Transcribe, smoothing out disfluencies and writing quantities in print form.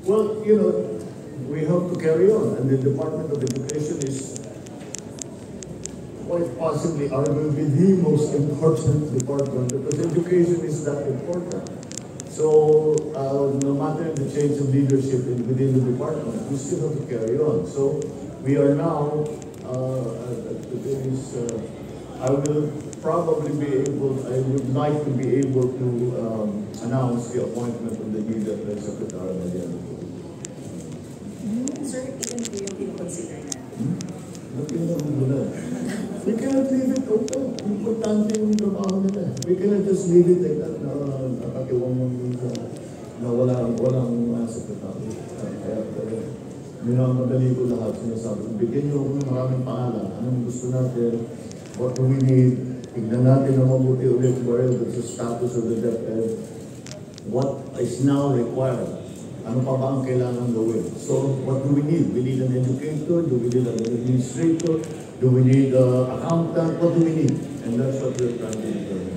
Well, we have to carry on, and the Department of Education is quite possibly arguably the most important department because education is that important. So no matter the change of leadership within the department, we still have to carry on. So we are now, I will probably be able, I would like to be able to announce the appointment of the new Deputy Secretary by the end of the week. Sir, ilan po yung pinoconsider na? We cannot leave it open. Importante yung trabaho nila. We cannot just leave it like that na nakatiwang na walang secretary. Kaya minamadali ko lahat. Sinasabi, bigyan niyo ako ng maraming pangalan. Anong gusto natin? What do we need? Tignan natin na mabuti ulit sa status of the DepEd. What is now required? Ano pa ba ang kailangan gawin? So, what do we need? We need an educator? Do we need an administrator? Do we need an accountant? What do we need? And that's what we're trying to do.